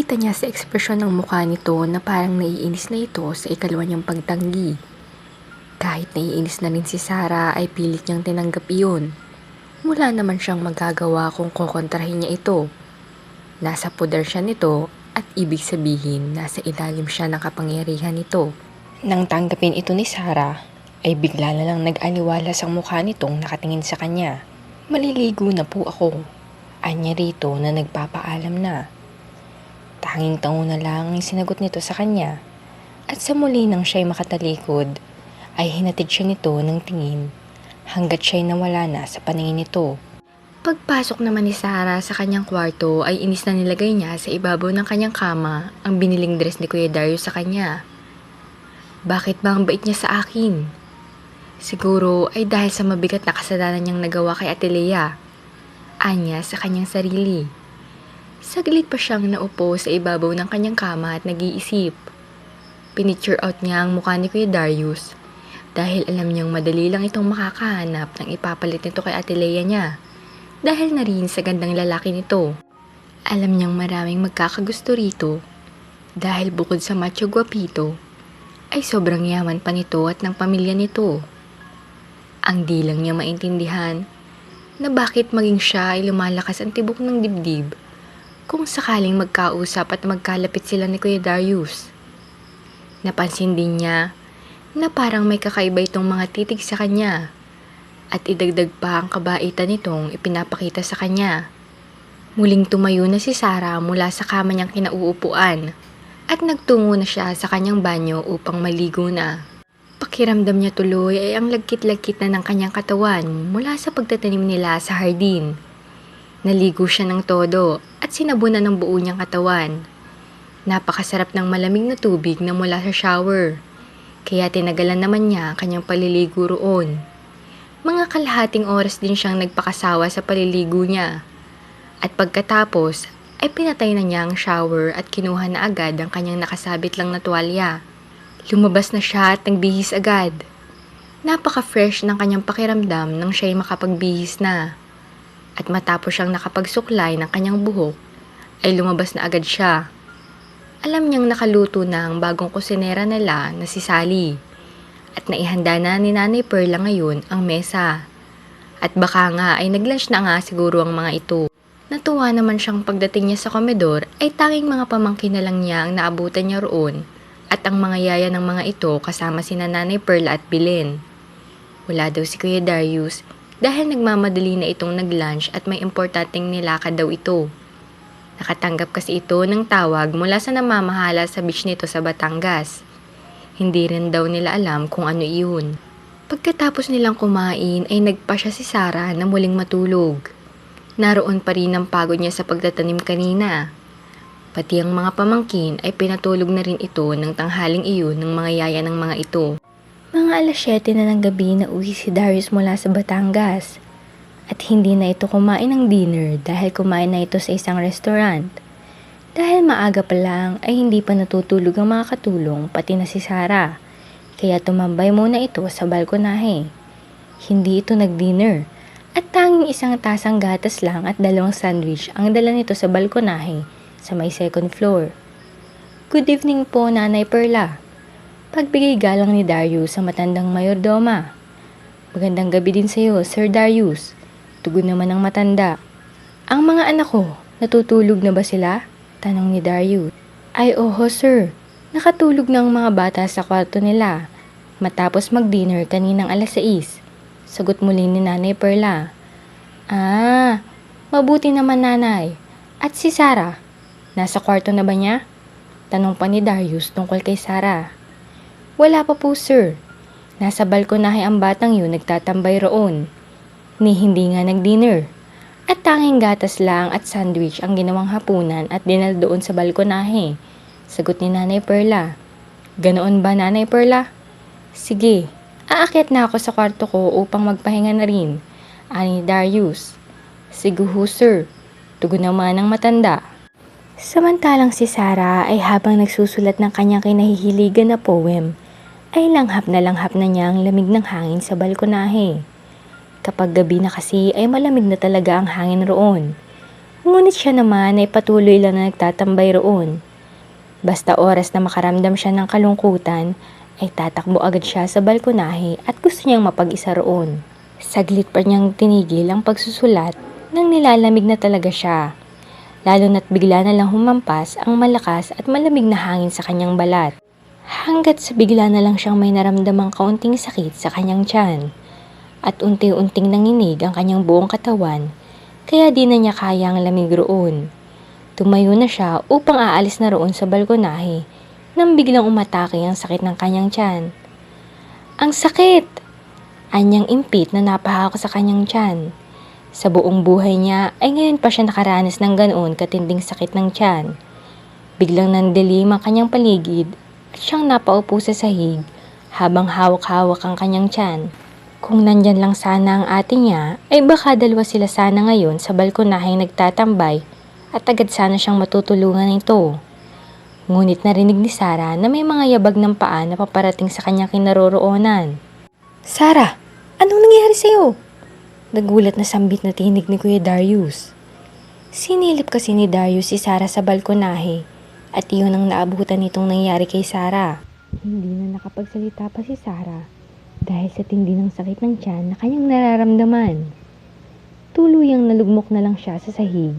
Nakita niya sa ekspresyon ng mukha nito na parang naiinis na ito sa ikalawa niyang pagtanggi. Kahit naiinis na rin si Sarah ay pilit niyang tinanggap iyon. Wala naman siyang magagawa kung kokontrahin niya ito. Nasa poder siya nito at ibig sabihin nasa ilalim siya ng kapangyarihan nito. Nang tanggapin ito ni Sarah, ay bigla na lang nag-aliwalas ang mukha nitong nakatingin sa kanya. Maliligo na po ako. Anya rito na nagpapaalam na. Tanging tango na lang ang sinagot nito sa kanya. At sa muli nang siya'y makatalikod, ay hinatid siya nito ng tingin hanggat siya'y nawala na sa paningin nito. Pagpasok naman ni Sarah sa kanyang kwarto ay inis na nilagay niya sa ibabaw ng kanyang kama ang biniling dress ni Kuya Darius sa kanya. Bakit ba ang bait niya sa akin? Siguro ay dahil sa mabigat na kasalanan niyang nagawa kay Ate Lea. Anya sa kanyang sarili. Saglit pa siyang naupo sa ibabaw ng kanyang kama at nag-iisip. Pinicture out niya ang mukha ni Kuya Darius dahil alam niyang madali lang itong makakahanap ng ipapalit nito kay Ate Lea niya dahil na rin sa gandang lalaki nito. Alam niyang maraming magkakagusto rito dahil bukod sa macho guwapito ay sobrang yaman pa nito at ng pamilya nito. Ang di lang niya maintindihan na bakit maging siya ay lumalakas ang tibok ng dibdib kung sakaling magkausap at magkalapit sila ni Kuya Darius. Napansin din niya na parang may kakaiba itong mga titig sa kanya at idagdag pa ang kabaitan nitong ipinapakita sa kanya. Muling tumayo na si Sarah mula sa kama niyang kinauupuan at nagtungo na siya sa kanyang banyo upang maligo na. Pakiramdam niya tuloy ay ang lagkit-lagkit na ng kanyang katawan mula sa pagtatanim nila sa hardin. Naligo siya ng todo at sinabunan ng buo niyang katawan. Napakasarap ng malamig na tubig na mula sa shower, kaya tinagalan naman niya kanyang paliligo roon. Mga kalahating oras din siyang nagpakasawa sa paliligo niya. At pagkatapos ay pinatay na niya ang shower at kinuha na agad ang kanyang nakasabit lang na tuwalya. Lumabas na siya at nagbihis agad. Napaka-fresh ng kanyang pakiramdam nang siya'y makapagbihis na. At matapos siyang nakapagsuklay ng kanyang buhok, ay lumabas na agad siya. Alam niyang nakaluto na ang bagong kusinera nila na si Sally. At naihanda na ni Nanay Perla ngayon ang mesa. At baka nga ay naglunch na nga siguro ang mga ito. Natuwa naman siyang pagdating niya sa komedor ay tanging mga pamangkin na lang niya ang naabutan niya roon. At ang mga yaya ng mga ito kasama sina Nanay Perla at Belen. Wala daw si Kuya Darius dahil nagmamadali na itong naglunch at may importanteng nilakad daw ito. Nakatanggap kasi ito ng tawag mula sa namamahala sa beach nito sa Batangas. Hindi rin daw nila alam kung ano iyon. Pagkatapos nilang kumain ay nagpa siya si Sarah na muling matulog. Naroon pa rin ang pagod niya sa pagtatanim kanina. Pati ang mga pamangkin ay pinatulog na rin ito ng tanghaling iyon ng mga yaya ng mga ito. Mga alas 7 na ng gabi na uwi si Darius mula sa Batangas. At hindi na ito kumain ng dinner dahil kumain na ito sa isang restaurant. Dahil maaga pa lang ay hindi pa natutulog ang mga katulong pati na si Sarah. Kaya tumambay muna ito sa balkonahe. Hindi ito nag-dinner at tanging isang tasang gatas lang at 2 sandwich ang dala nito sa balkonahe sa may second floor. Good evening po, Nanay Perla. Pagbigay galang ni Darius sa matandang mayordoma. Magandang gabi din sa iyo, Sir Darius. Tugon naman ng matanda. Ang mga anak ko, natutulog na ba sila? Tanong ni Darius. Ay oho sir, nakatulog na ang mga bata sa kwarto nila. Matapos mag-dinner kaninang alas 6. Sagot muli ni Nanay Perla. Ah, mabuti naman nanay. At si Sarah, nasa kwarto na ba niya? Tanong pa ni Darius tungkol kay Sarah. Wala pa po sir. Nasa balkonahe ang batang yun nagtatambay roon. Ni hindi nga nag-dinner. At tanging gatas lang at sandwich ang ginawang hapunan at dinal doon sa balkonahe. Sagot ni Nanay Perla. Ganoon ba Nanay Perla? Sige, aakyat na ako sa kwarto ko upang magpahinga na rin. Ani Darius. Sige ho sir. Tugon naman ng matanda. Samantalang si Sarah ay habang nagsusulat ng kanyang kinahihiligan na poem, ay langhap na niya ang lamig ng hangin sa balkonahe. Kapag gabi na kasi ay malamig na talaga ang hangin roon. Ngunit siya naman ay patuloy lang na nagtatambay roon. Basta oras na makaramdam siya ng kalungkutan, ay tatakbo agad siya sa balkonahe at gusto niyang mapag-isa roon. Saglit pa niyang tinigil ang pagsusulat nang nilalamig na talaga siya. Lalo na't bigla na lang humampas ang malakas at malamig na hangin sa kanyang balat. Hanggat sa bigla na lang siyang may naramdamang kaunting sakit sa kanyang tiyan. At unti-unting nanginig ang kanyang buong katawan, kaya di na niya kaya ang lamig roon. Tumayo na siya upang aalis na roon sa balkonahe nang biglang umatake ang sakit ng kanyang tiyan. Ang sakit! Anyang impit na napahako sa kanyang tiyan. Sa buong buhay niya ay ngayon pa siya nakaranas ng ganoon katinding sakit ng tiyan. Biglang nandilim ang kanyang paligid at siyang napaupo sa sahig habang hawak-hawak ang kanyang tiyan. Kung nandyan lang sana ang ate niya, ay baka dalawa sila sana ngayon sa balkonaheng nagtatambay at agad sana siyang matutulungan nito. Ngunit narinig ni Sarah na may mga yabag ng paa na paparating sa kanyang kinaroroonan. Sarah, anong nangyari sa'yo? Nagulat na sambit na tinig ni Kuya Darius. Sinilip kasi ni Darius si Sarah sa balkonahe at iyon ang naabutan nitong nangyari kay Sarah. Hindi na nakapagsalita pa si Sarah dahil sa tindi ng sakit ng tiyan na kanyang nararamdaman. Tuluyang nalugmok na lang siya sa sahig,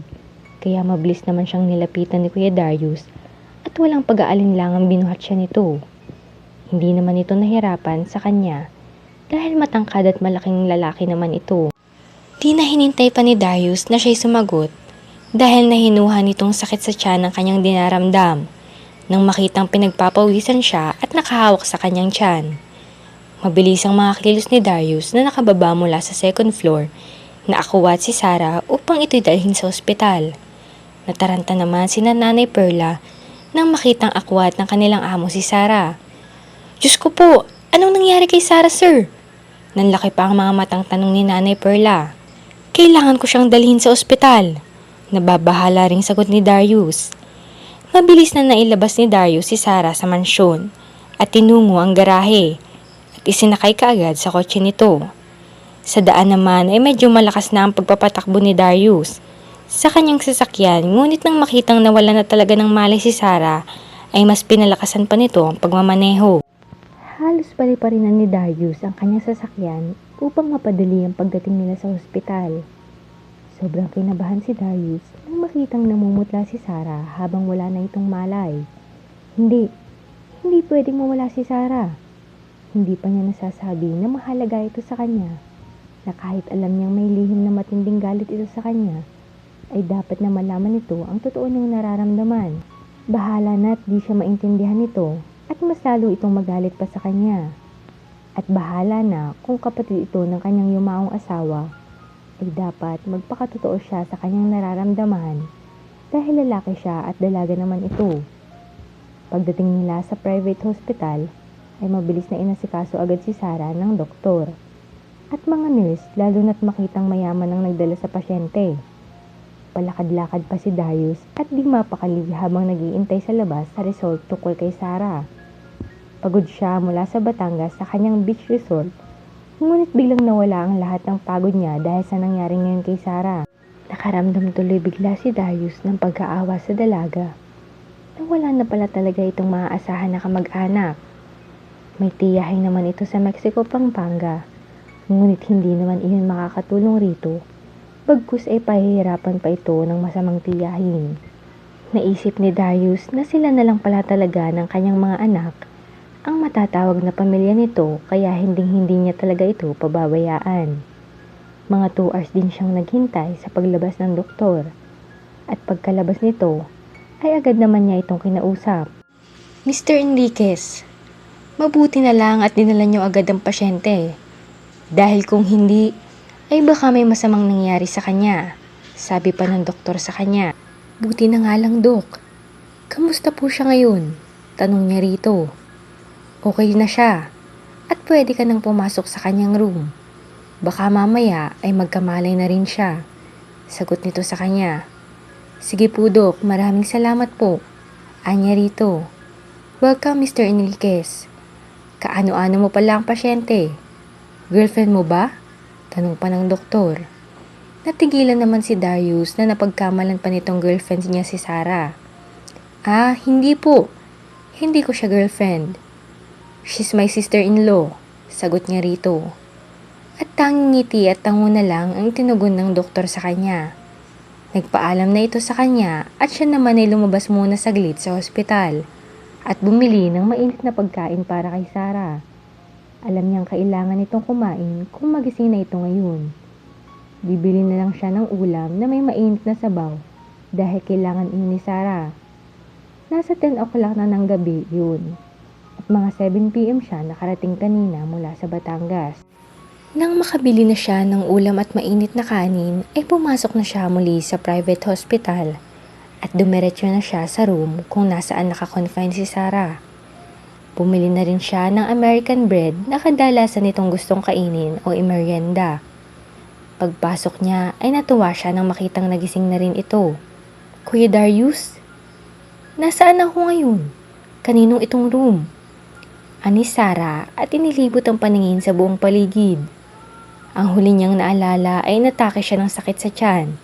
kaya mabilis naman siyang nilapitan ni Kuya Darius at walang pag-aalinlangang binuhat siya nito. Hindi naman ito nahirapan sa kanya dahil matangkad at malaking lalaki naman ito. Di na hinintay pa ni Darius na siya'y sumagot dahil nahinuha nitong sakit sa tiyan ng kanyang dinaramdam nang makitang pinagpapawisan siya at nakahawak sa kanyang tiyan. Mabilis ang mga kilos ni Darius na nakababa mula sa second floor na akuwat si Sarah upang ito'y dalhin sa ospital. Nataranta naman si Nanay Perla nang makitang akwat ng kanilang amo si Sarah. Diyos ko po, anong nangyari kay Sarah, sir? Nanlaki pa ang mga matang tanong ni Nanay Perla. Kailangan ko siyang dalhin sa ospital. Nababahala ring sagot ni Darius. Mabilis na nailabas ni Darius si Sarah sa mansyon at tinungo ang garahe at isinakay kaagad sa kotse nito. Sa daan naman ay medyo malakas na ang pagpapatakbo ni Darius sa kanyang sasakyan, ngunit nang makitang nawala na talaga ng malay si Sarah ay mas pinalakasan pa nito ang pagmamaneho. Halos pari-parinan ni Darius ang kanyang sasakyan upang mapadali ang pagdating nila sa ospital. Sobrang kinabahan si Darius nang makitang namumutla si Sarah habang wala na itong malay. Hindi pwedeng mawala si Sarah. Hindi pa niya nasasabi na mahalaga ito sa kanya, na kahit alam niyang may lihim na matinding galit ito sa kanya, ay dapat na malaman nito ang totoo niyang nararamdaman. Bahala na at di siya maintindihan nito at mas lalo itong magalit pa sa kanya. At bahala na kung kapatid ito ng kanyang yumaong asawa, ay dapat magpakatotoo siya sa kanyang nararamdaman dahil lalaki siya at dalaga naman ito. Pagdating nila sa private hospital, ay mabilis na inasikaso agad si Sarah ng doktor at mga nurse, lalo na't makitang mayaman ang nagdala sa pasyente. Palakad-lakad pa si Darius at di mapakali habang nag-iintay sa labas sa resort tungkol kay Sarah. Pagod siya mula sa Batangas sa kanyang beach resort, ngunit biglang nawala ang lahat ng pagod niya dahil sa nangyari ngayon kay Sarah. Nakaramdam tuloy bigla si Darius ng pagkaawa sa dalaga. Nawala na pala talaga itong maaasahan na kamag-anak. May tiyahin naman ito sa Mexico, Pampanga, ngunit hindi naman iyon makakatulong rito. Bagkus ay pahihirapan pa ito ng masamang tiyahin. Naisip ni Darius na sila na lang pala talaga ng kanyang mga anak ang matatawag na pamilya nito, kaya hindi niya talaga ito pababayaan. Mga 2 hours din siyang naghintay sa paglabas ng doktor at pagkalabas nito ay agad naman niya itong kinausap. Mr. Enriquez, mabuti na lang at dinala niyo agad ang pasyente. Dahil kung hindi, ay baka may masamang nangyari sa kanya, sabi pa ng doktor sa kanya. Buti na nga lang, Dok. Kamusta po siya ngayon? Tanong niya rito. Okay na siya at pwede ka nang pumasok sa kanyang room. Baka mamaya ay magkamalay na rin siya, sagot nito sa kanya. Sige po, Dok, maraming salamat po. Anya rito. Welcome, Mr. Enriquez. Kaano-ano mo pala ang pasyente? Girlfriend mo ba? Tanong pa ng doktor. Natigilan naman si Darius na napagkamalan pa nitong girlfriend niya si Sarah. Ah, hindi po. Hindi ko siya girlfriend. She's my sister-in-law, sagot niya rito. At tanging ngiti at tango na lang ang tinugon ng doktor sa kanya. Nagpaalam na ito sa kanya at siya naman ay lumabas muna saglit sa ospital at bumili ng mainit na pagkain para kay Sarah. Alam niyang kailangan itong kumain kung magising na ito ngayon. Bibili na lang siya ng ulam na may mainit na sabaw dahil kailangan iyon ni Sarah. Nasa 10 o'clock na ng gabi yun at mga 7 p.m. siya nakarating kanina mula sa Batangas. Nang makabili na siya ng ulam at mainit na kanin ay pumasok na siya muli sa private hospital at dumiretso na siya sa room kung nasaan nakakonfine si Sarah. Bumili na rin siya ng American bread na kadalasan nitong gustong kainin o merienda. Pagpasok niya ay natuwa siya nang makitang nagising na rin ito. Kuya Darius? Nasaan ako ngayon? Kaninong itong room? Ani Sarah at inilibot ang paningin sa buong paligid. Ang huli niyang naalala ay natake siya ng sakit sa tiyan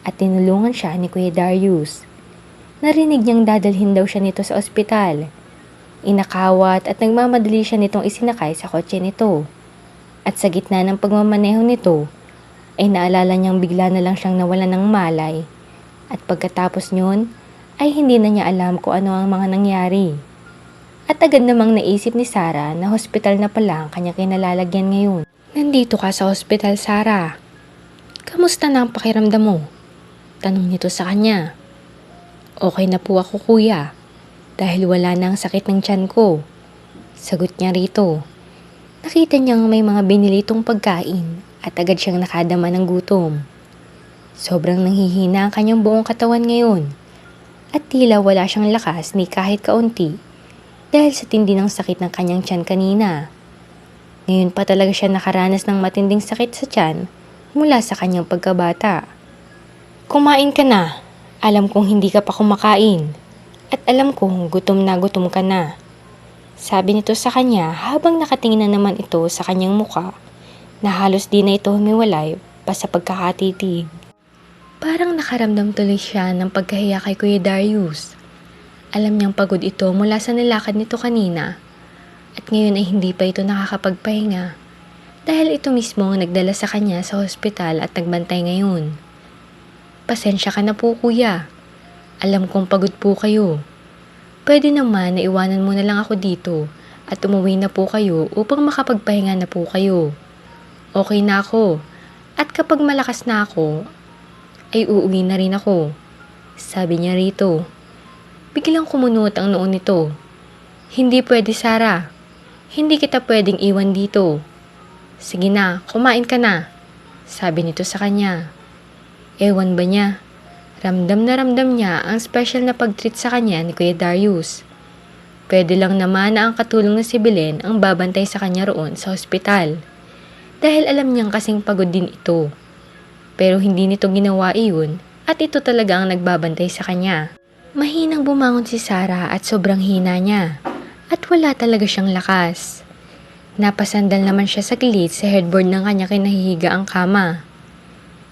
at tinulungan siya ni Kuya Darius. Narinig niyang dadalhin daw siya nito sa ospital. Inakawat at nagmamadali siya nitong isinakay sa kotse nito. At sa gitna ng pagmamaneho nito, ay naalala niyang bigla na lang siyang nawalan ng malay. At pagkatapos niyon, ay hindi na niya alam kung ano ang mga nangyari. At agad namang naisip ni Sarah na hospital na pala ang kanya kinalalagyan ngayon. Nandito ka sa hospital, Sarah. Kamusta na ang pakiramdam mo? Tanong nito sa kanya. Okay na po ako, kuya. Dahil wala na ang sakit ng tiyan ko. Sagot niya rito. Nakita niyang may mga binilitong pagkain at agad siyang nakadama ng gutom. Sobrang nanghihina ang kanyang buong katawan ngayon at tila wala siyang lakas ni kahit kaunti dahil sa tindi ng sakit ng kanyang tiyan kanina. Ngayon pa talaga siya nakaranas ng matinding sakit sa tiyan mula sa kanyang pagkabata. Kumain ka na. Alam kong hindi ka pa kumakain at alam kong gutom ka na. Sabi nito sa kanya habang nakatingin na naman ito sa kanyang muka na halos di na ito humiwalay pa sa pagkakatitig. Parang nakaramdam tuloy siya ng pagkahiya kay Kuya Darius. Alam niyang pagod ito mula sa nilakad nito kanina at ngayon ay hindi pa ito nakakapagpahinga dahil ito mismo ang nagdala sa kanya sa hospital at nagbantay ngayon. Pasensya ka na po, kuya. Alam kong pagod po kayo. Pwede naman na iwanan mo na lang ako dito at umuwi na po kayo upang makapagpahinga na po kayo. Okay na ako at kapag malakas na ako, ay uuwi na rin ako. Sabi niya rito. Biglang kumunot ang noon nito. Hindi pwede, Sarah. Hindi kita pwedeng iwan dito. Sige na, kumain ka na. Sabi nito sa kanya. Ewan ba niya? Ramdam na ramdam niya ang special na pag-treat sa kanya ni Kuya Darius. Pwede lang naman na ang katulong na si Belen ang babantay sa kanya roon sa ospital. Dahil alam niyang kasing pagod din ito. Pero hindi nito ginawa iyon at ito talaga ang nagbabantay sa kanya. Mahinang bumangon si Sarah at sobrang hina niya. At wala talaga siyang lakas. Napasandal naman siya saglit sa headboard ng kanya kinahihiga ang kama.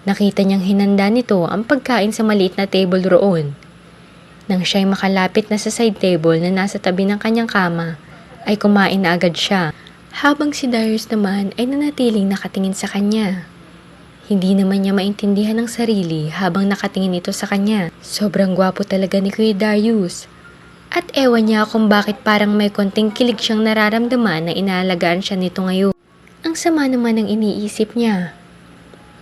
Nakita niyang hinanda nito ang pagkain sa maliit na table roon. Nang siya'y makalapit na sa side table na nasa tabi ng kanyang kama, ay kumain na agad siya. Habang si Darius naman ay nanatiling nakatingin sa kanya. Hindi naman niya maintindihan ang sarili habang nakatingin ito sa kanya. Sobrang gwapo talaga ni Kuya Darius. At ewan niya kung bakit parang may konting kilig siyang nararamdaman na inaalagaan siya nito ngayon. Ang sama naman ng iniisip niya.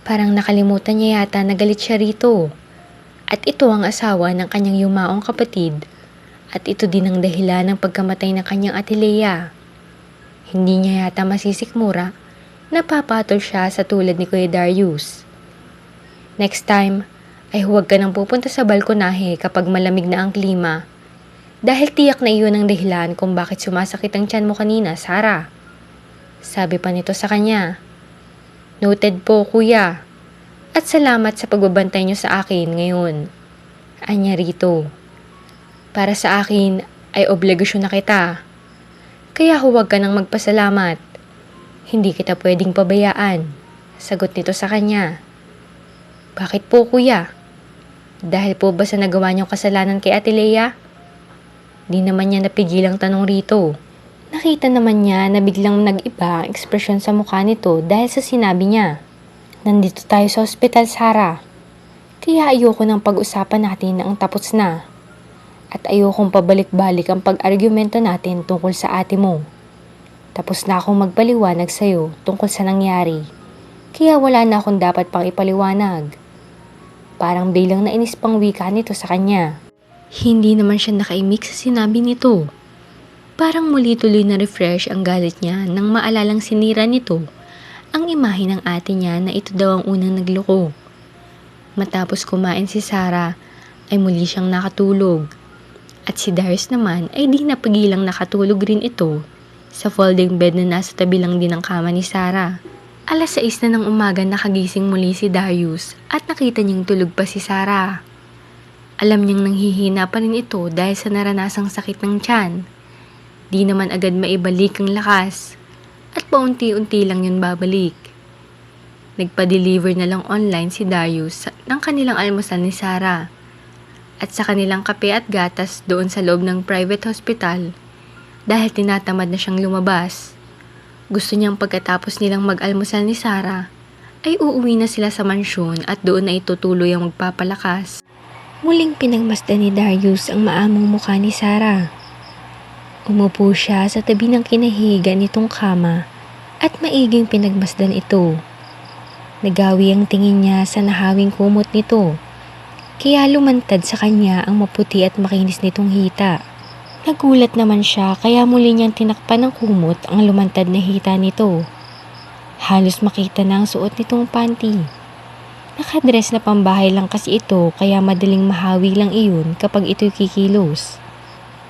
Parang nakalimutan niya yata na galit siya rito. At ito ang asawa ng kanyang yumaong kapatid. At ito din ang dahilan ng pagkamatay ng kanyang ate Lea. Hindi niya yata masisikmura. Napapatol siya sa tulad ni Kuya Darius. Next time, ay huwag ka nang pupunta sa balkonahe kapag malamig na ang klima. Dahil tiyak na iyon ang dahilan kung bakit sumasakit ang tiyan mo kanina, Sarah. Sabi pa nito sa kanya. Noted po, kuya. At salamat sa pagbabantay niyo sa akin ngayon. Anya rito. Para sa akin ay obligasyon na kita. Kaya huwag ka nang magpasalamat. Hindi kita pwedeng pabayaan. Sagot nito sa kanya. Bakit po kuya? Dahil po ba sa nagawa niyong kasalanan kay Ate Lea? Di naman niya napigilang tanong rito. Nakita naman niya na biglang nag-iba ang ekspresyon sa mukha nito dahil sa sinabi niya. Nandito tayo sa ospital, Sarah. Kaya ayoko nang pag-usapan natin na ang tapos na. At ayokong pabalik-balik ang pag-argumento natin tungkol sa ate mo. Tapos na akong magpaliwanag sa'yo tungkol sa nangyari. Kaya wala na akong dapat pang ipaliwanag. Parang bilang nainis pang wika nito sa kanya. Hindi naman siya nakaimik sa sinabi nito. Parang muli tuloy na refresh ang galit niya nang maalalang sinira nito ang imahe ng ate niya na ito daw ang unang nagloko. Matapos kumain si Sarah ay muli siyang nakatulog. At si Darius naman ay di napagilang nakatulog rin ito sa folding bed na nasa tabi lang din ng kama ni Sarah. 6:00 na ng umaga nakagising muli si Darius at nakita niyang tulog pa si Sarah. Alam niyang nanghihina pa rin ito dahil sa naranasang sakit ng tiyan. Di naman agad maibalik ang lakas at paunti-unti lang yun babalik. Nagpa-deliver na lang online si Darius ng kanilang almusal ni Sarah at sa kanilang kape at gatas doon sa loob ng private hospital dahil tinatamad na siyang lumabas. Gusto niyang pagkatapos nilang mag-almusal ni Sarah ay uuwi na sila sa mansyon at doon na itutuloy ang magpapalakas. Muling pinagmasdan ni Darius ang maamong mukha ni Sarah. Umupo siya sa tabi ng kinahiga nitong kama at maiging pinagmasdan ito. Nagawi ang tingin niya sa nahawing kumot nito, kaya lumantad sa kanya ang maputi at makinis nitong hita. Nagulat naman siya kaya muli niyang tinakpan ng kumot ang lumantad na hita nito. Halos makita na ang suot nitong panty. Nakadress na pambahay lang kasi ito kaya madaling mahawi lang iyon kapag ito'y kikilos.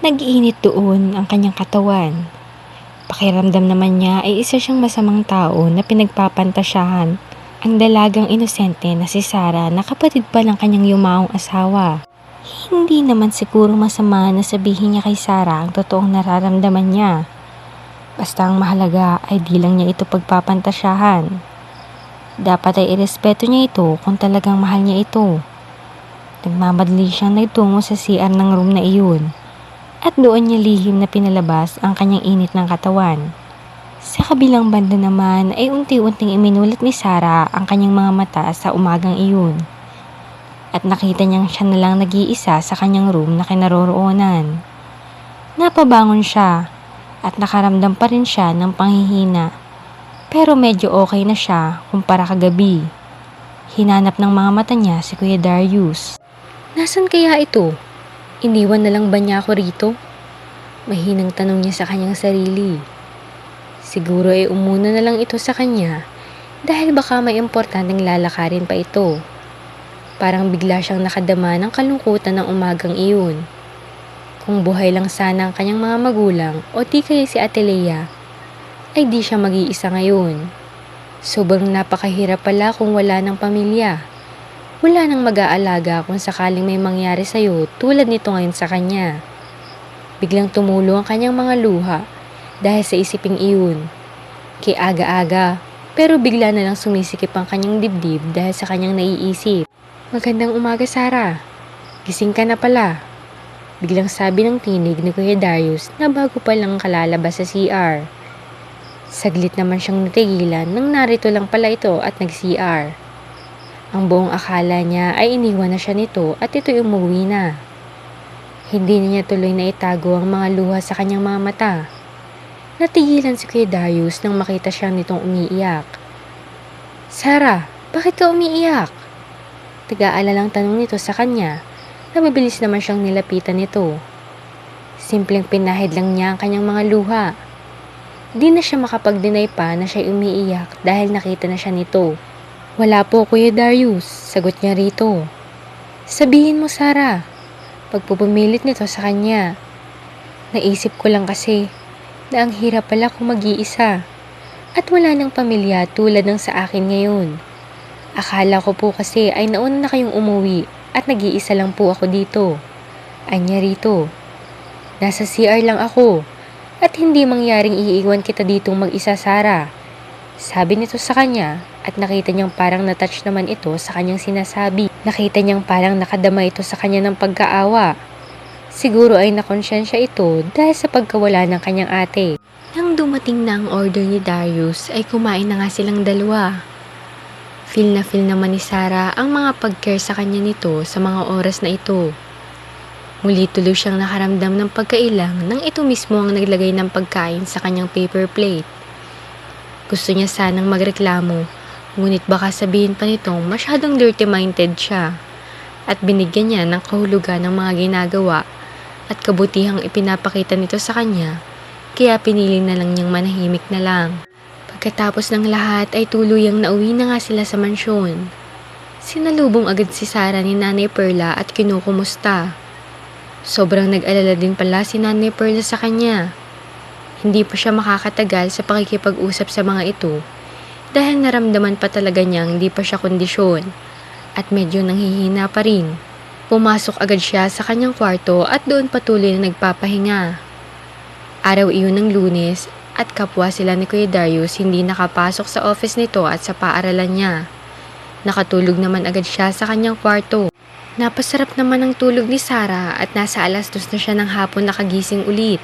Nag-iinit doon ang kanyang katawan. Pakiramdam naman niya ay isa siyang masamang tao na pinagpapantasyahan ang dalagang inosente na si Sarah na kapatid pa ng kanyang yumaong asawa. Hindi naman siguro masama na sabihin niya kay Sarah ang totoong nararamdaman niya. Basta ang mahalaga ay di lang niya ito pagpapantasyahan. Dapat ay irespeto niya ito kung talagang mahal niya ito. Nagmamadali siyang nagtungo sa CR ng room na iyon. At doon niya lihim na pinalabas ang kanyang init ng katawan. Sa kabilang banda naman ay unti-unting iminulat ni Sarah ang kanyang mga mata sa umagang iyon. At nakita niyang siya na lang nag-iisa sa kanyang room na kinaroroonan. Napabangon siya at nakaramdam pa rin siya ng panghihina. Pero medyo okay na siya kumpara kagabi. Hinanap ng mga mata niya si Kuya Darius. Nasaan kaya ito? Iniwan na lang ba niya ako rito? Mahinang tanong niya sa kanyang sarili. Siguro ay umuna na lang ito sa kanya dahil baka may importanteng lalakarin pa ito. Parang bigla siyang nakadama ng kalungkutan ng umagang iyon. Kung buhay lang sana ang kanyang mga magulang o di kaya si Ate Lea, ay di siya mag-iisa ngayon. Sobrang napakahirap pala kung wala ng pamilya. Wala nang mag-aalaga kung sakaling may mangyari sa'yo tulad nito ngayon sa kanya. Biglang tumulo ang kanyang mga luha dahil sa isiping iyon. Kay aga-aga, pero bigla na lang sumisikip ang kanyang dibdib dahil sa kanyang naiisip. Magandang umaga, Sarah. Gising ka na pala. Biglang sabi ng tinig ni Kuya Darius na bago pa lang kalalabas sa CR. Saglit naman siyang natigilan nang narito lang pala ito at nag-CR. Ang buong akala niya ay iniwan na siya nito at ito'y umuwi na. Hindi niya tuloy na itago ang mga luha sa kanyang mga mata. Natigilan si Kuya Darius nang makita siya nitong umiiyak. Sarah, bakit ka umiiyak? Taga-alalang tanong nito sa kanya na mabilis naman siyang nilapitan nito. Simpleng pinahid lang niya ang kanyang mga luha. Di na siya makapag-deny pa na siya'y umiiyak dahil nakita na siya nito. Wala po, Kuya Darius, sagot niya rito. Sabihin mo, Sarah. Pagpupumilit nito sa kanya. Naisip ko lang kasi na ang hirap pala kung mag-iisa at wala ng pamilya tulad ng sa akin ngayon. Akala ko po kasi ay nauna na kayong umuwi at nag-iisa lang po ako dito. Anya rito. Nasa CR lang ako at hindi mangyaring iiwan kita ditong mag-isa, Sarah. Sabi nito sa kanya at nakita niyang parang natouch naman ito sa kanyang sinasabi. Nakita niyang parang nakadama ito sa kanya ng pagkaawa. Siguro ay nakonsyensya ito dahil sa pagkawala ng kanyang ate. Nang dumating na ang order ni Darius ay kumain na nga silang dalawa. Feel naman ni Sarah ang mga pag-care sa kanya nito sa mga oras na ito. Muli tuloy siyang nakaramdam ng pagkailang nang ito mismo ang naglagay ng pagkain sa kanyang paper plate. Gusto niya sanang magreklamo, ngunit baka sabihin pa nitong masyadong dirty-minded siya at binigyan niya ng kahulugan ng mga ginagawa at kabutihang ipinapakita nito sa kanya, kaya pinili na lang niyang manahimik na lang. Pagkatapos ng lahat ay tuluyang nauwi na nga sila sa mansyon. Sinalubong agad si Sarah ni Nanay Perla at kinukumusta. Sobrang nag-alala din pala si Nanay Perla sa kanya. Hindi pa siya makakatagal sa pakikipag-usap sa mga ito dahil naramdaman pa talaga niyang hindi pa siya kondisyon at medyo nanghihina pa rin. Pumasok agad siya sa kanyang kwarto at doon patuloy na nagpapahinga. Araw iyon ng Lunes at kapwa sila ni Kuya Darius hindi nakapasok sa office nito at sa paaralan niya. Nakatulog naman agad siya sa kanyang kwarto. Napasarap naman ang tulog ni Sarah at nasa 2:00 na siya ng hapon nakagising ulit.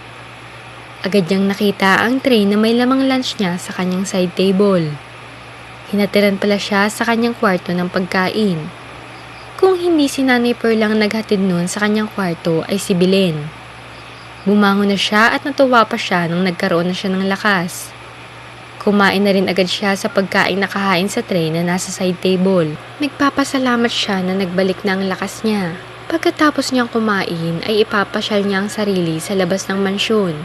Agad niyang nakita ang tray na may lamang lunch niya sa kanyang side table. Hinatiran pala siya sa kanyang kwarto ng pagkain. Kung hindi si Nanay Perla ang naghatid nun sa kanyang kwarto ay si Belen. Bumangon na siya at natuwa pa siya nung nagkaroon na siya ng lakas. Kumain na rin agad siya sa pagkain nakahain sa tray na nasa side table. Nagpapasalamat siya na nagbalik na ang lakas niya. Pagkatapos niyang kumain ay ipapasyal niya ang sarili sa labas ng mansyon.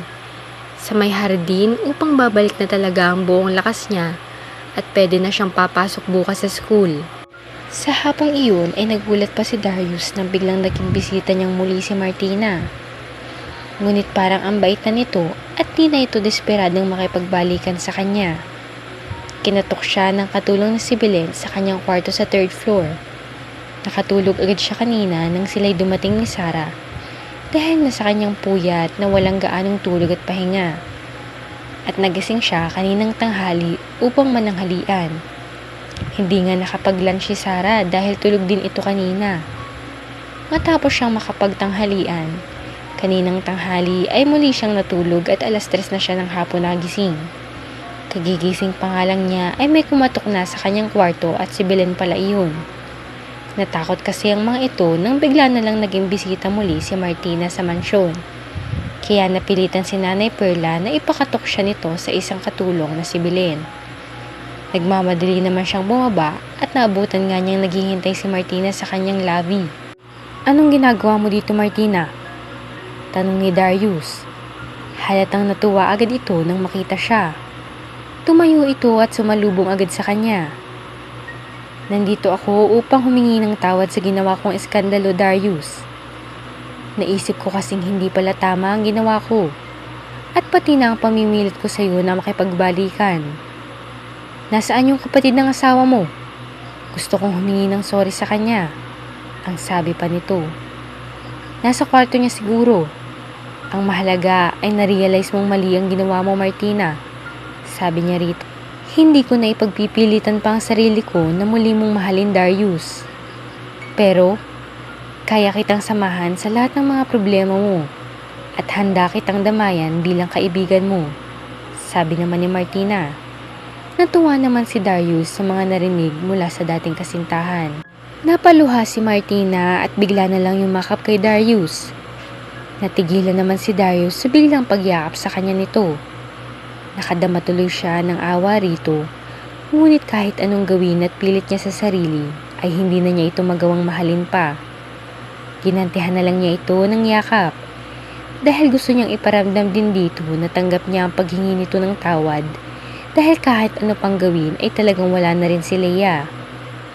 Sa may hardin upang babalik na talaga ang buong lakas niya at pwede na siyang papasok bukas sa school. Sa hapong iyon ay nagulat pa si Darius nang biglang naging bisita niyang muli si Martina. Ngunit parang ang bait na nito at di na ito desperadong makipagbalikan sa kanya. Kinatok siya ng katulong na si Belen sa kanyang kwarto sa 3rd floor. Nakatulog agad siya kanina nang sila'y dumating ni Sarah dahil nasa kanyang puyat na walang gaanong tulog at pahinga. At nagising siya kaninang tanghali upang mananghalian. Hindi nga nakapag-lunch si Sarah dahil tulog din ito kanina. Matapos siyang makapagtanghalian, kaninang tanghali ay muli siyang natulog at 3:00 na siya ng hapon nagising. Kagigising pa nga lang niya ay may kumatok na sa kanyang kwarto at si Belen pala iyon. Natakot kasi ang mga ito nang bigla na lang naging bisita muli si Martina sa mansyon. Kaya napilitan si Nanay Perla na ipakatok siya nito sa isang katulong na si Belen. Nagmamadali naman siyang bumaba at naabutan nga niyang naghihintay si Martina sa kanyang labi. "Anong ginagawa mo dito, Martina?" tanong ni Darius. Halatang natuwa agad ito nang makita siya. Tumayo ito at sumalubong agad sa kanya. "Nandito ako upang humingi ng tawad sa ginawa kong eskandalo, Darius. Naisip ko kasing hindi pala tama ang ginawa ko. At pati na ang pamimilit ko sa iyo na makipagbalikan. Nasaan yung kapatid ng asawa mo? Gusto kong humingi ng sorry sa kanya," ang sabi pa nito. "Nasa kwarto niya siguro. Ang mahalaga ay na-realize mong mali ang ginawa mo, Martina," sabi niya rito. "Hindi ko na ipagpipilitan pa ang sarili ko na muli mong mahalin, Darius. Pero, kaya kitang samahan sa lahat ng mga problema mo at handa kitang damayan bilang kaibigan mo," sabi naman ni Martina. Natuwa naman si Darius sa mga narinig mula sa dating kasintahan. Napaluha si Martina at bigla na lang yumakap kay Darius. Natigilan naman si Darius sa biglang pagyakap sa kanya nito. Nakadama tuloy siya ng awa rito, ngunit kahit anong gawin at pilit niya sa sarili, ay hindi na niya ito magawang mahalin pa. Ginantihan na lang niya ito ng yakap, dahil gusto niyang iparamdam din dito na tanggap niya ang paghingi nito ng tawad, dahil kahit ano pang gawin ay talagang wala na rin si Leia.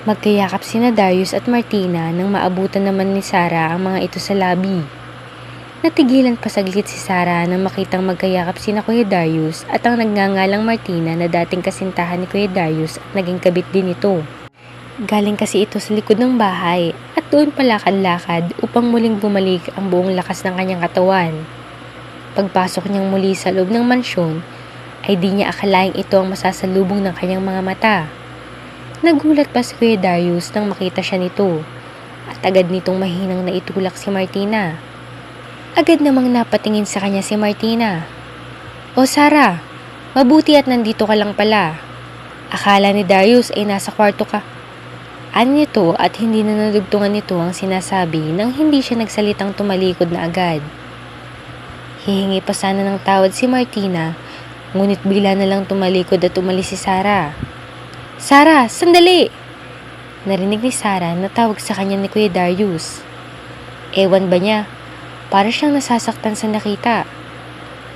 Magkayakap sina Darius at Martina nang maabutan naman ni Sarah ang mga ito sa labi. Natigilan pa saglit si Sarah nang makitang magkayakap sina Kuya Darius at ang nagngangalang Martina na dating kasintahan ni Kuya Darius at naging kabit din ito. Galing kasi ito sa likod ng bahay at doon palakad-lakad upang muling bumalik ang buong lakas ng kanyang katawan. Pagpasok niyang muli sa loob ng mansyon ay di niya akalaing ito ang masasalubong ng kanyang mga mata. Nagulat pa si Kuya Darius nang makita siya nito at agad nitong mahinang naitulak si Martina. Agad namang napatingin sa kanya si Martina. "O Sarah, mabuti at nandito ka lang pala. Akala ni Darius ay nasa kwarto ka." Ani nito at hindi na nadugtungan nito ang sinasabi nang hindi siya nagsalitang tumalikod na agad. Hihingi pa sana ng tawad si Martina, ngunit bigla na lang tumalikod at umalis si Sarah. "Sarah, sandali!" Narinig ni Sarah na tawag sa kanya ni Kuya Darius. Ewan ba niya, para siyang nasasaktan sa nakita.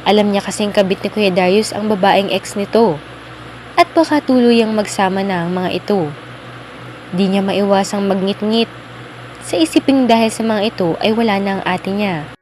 Alam niya kasing kabit ni Kuya Darius ang babaeng ex nito at baka tuluyang magsama na ang mga ito. Di niya maiwasang magngit-ngit sa isiping dahil sa mga ito ay wala na ang ate niya.